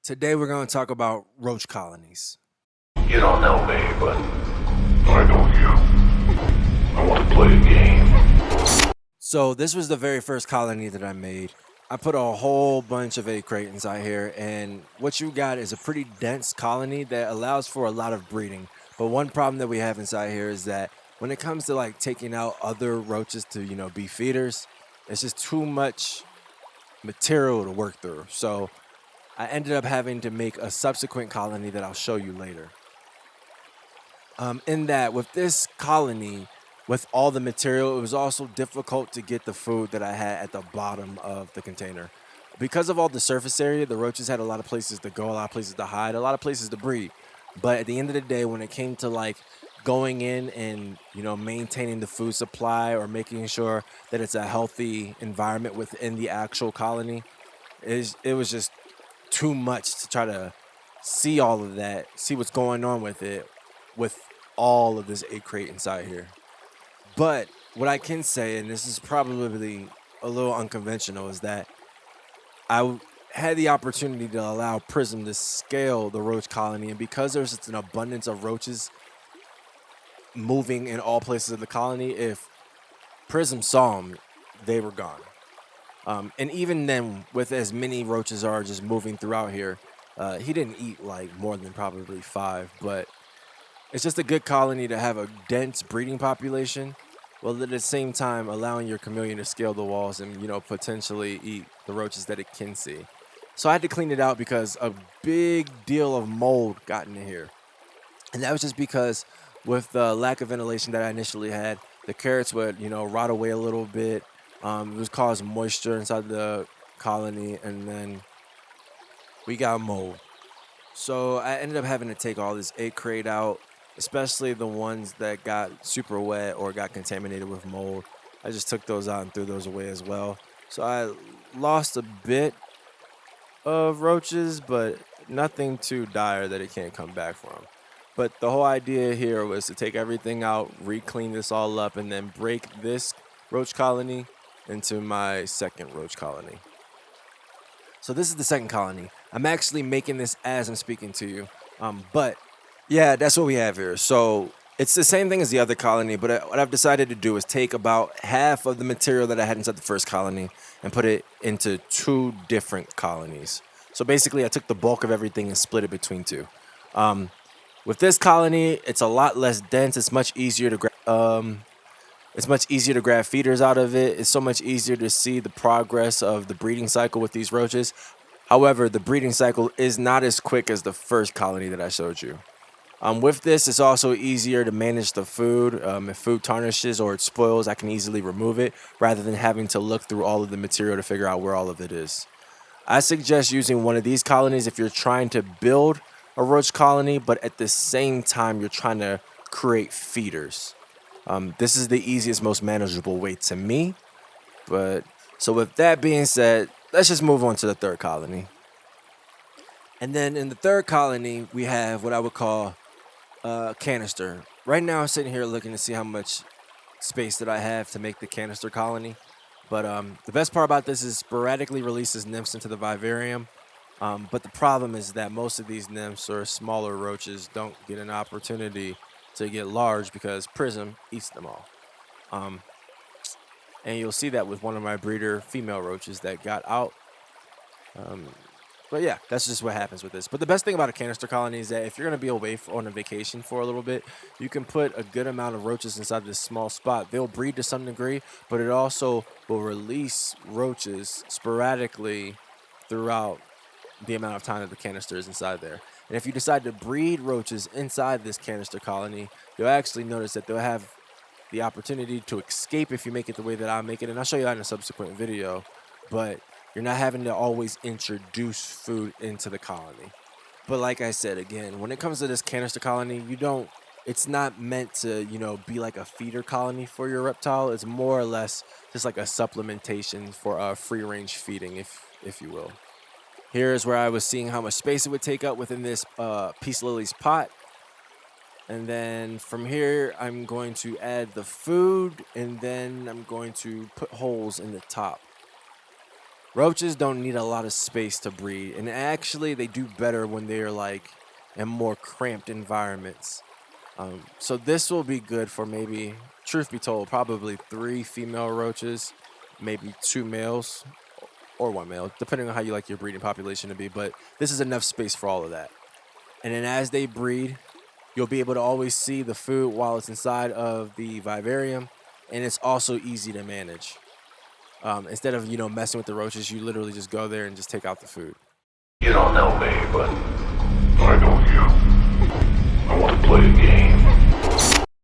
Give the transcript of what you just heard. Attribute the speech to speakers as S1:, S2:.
S1: Today we're going to talk about roach colonies.
S2: You don't know me, but I know you. I want to play a game.
S1: So this was the very first colony that I made. I put a whole bunch of egg crate inside here, and what you got is a pretty dense colony that allows for a lot of breeding. But one problem that we have inside here is that when it comes to like taking out other roaches to, be feeders, it's just too much material to work through. So I ended up having to make a subsequent colony that I'll show you later. In that, with this colony, with all the material, it was also difficult to get the food that I had at the bottom of the container. Because of all the surface area, the roaches had a lot of places to go, a lot of places to hide, a lot of places to breed. But at the end of the day, when it came to like going in and maintaining the food supply or making sure that it's a healthy environment within the actual colony, it was just too much to try to see all of that, see what's going on with it, with all of this egg crate inside here. But what I can say, and this is probably a little unconventional, is that had the opportunity to allow Prism to scale the roach colony, and because there's such an abundance of roaches moving in all places of the colony, if Prism saw them, they were gone. And even then, with as many roaches are just moving throughout here, he didn't eat like more than probably 5, but it's just a good colony to have a dense breeding population, while at the same time allowing your chameleon to scale the walls and potentially eat the roaches that it can see. So I had to clean it out because a big deal of mold got into here, and that was just because with the lack of ventilation that I initially had, the carrots would rot away a little bit. It was cause moisture inside the colony, and then we got mold. So I ended up having to take all this egg crate out, especially the ones that got super wet or got contaminated with mold. I just took those out and threw those away as well. So I lost a bit of roaches, but nothing too dire that it can't come back from. But the whole idea here was to take everything out, re-clean this all up, and then break this roach colony into my second roach colony. So this is the second colony. I'm actually making this as I'm speaking to you. But yeah, that's what we have here. So it's the same thing as the other colony, but what I've decided to do is take about half of the material that I had inside the first colony and put it into 2 different colonies. So basically, I took the bulk of everything and split it between 2. With this colony, it's a lot less dense. It's much easier to grab feeders out of it. It's so much easier to see the progress of the breeding cycle with these roaches. However, the breeding cycle is not as quick as the first colony that I showed you. With this, it's also easier to manage the food. If food tarnishes or it spoils, I can easily remove it rather than having to look through all of the material to figure out where all of it is. I suggest using one of these colonies if you're trying to build a roach colony, but at the same time, you're trying to create feeders. This is the easiest, most manageable way to me. But so with that being said, let's just move on to the third colony. And then in the third colony, we have what I would call Cannister. Right now, I'm sitting here looking to see how much space that I have to make the Cannister colony. But the best part about this is sporadically releases nymphs into the vivarium. But the problem is that most of these nymphs or smaller roaches don't get an opportunity to get large because Prism eats them all. And you'll see that with one of my breeder female roaches that got out. But yeah, that's just what happens with this. But the best thing about a Cannister colony is that if you're going to be away on a vacation for a little bit, you can put a good amount of roaches inside this small spot. They'll breed to some degree, but it also will release roaches sporadically throughout the amount of time that the canister is inside there. And if you decide to breed roaches inside this Cannister colony, you'll actually notice that they'll have the opportunity to escape if you make it the way that I make it. And I'll show you that in a subsequent video. But you're not having to always introduce food into the colony. But like I said, again, when it comes to this Cannister colony, it's not meant to, be like a feeder colony for your reptile. It's more or less just like a supplementation for free range feeding, if you will. Here is where I was seeing how much space it would take up within this Peace Lily's pot. And then from here, I'm going to add the food, and then I'm going to put holes in the top. Roaches don't need a lot of space to breed, and actually they do better when they're like in more cramped environments. So this will be good for maybe, truth be told, probably 3 female roaches, maybe 2 males or 1 male, depending on how you like your breeding population to be. But this is enough space for all of that. And then as they breed, you'll be able to always see the food while it's inside of the vivarium, and it's also easy to manage. Instead of messing with the roaches, you literally just go there and just take out the food.
S2: You don't know me, but I know you. I want to play a game.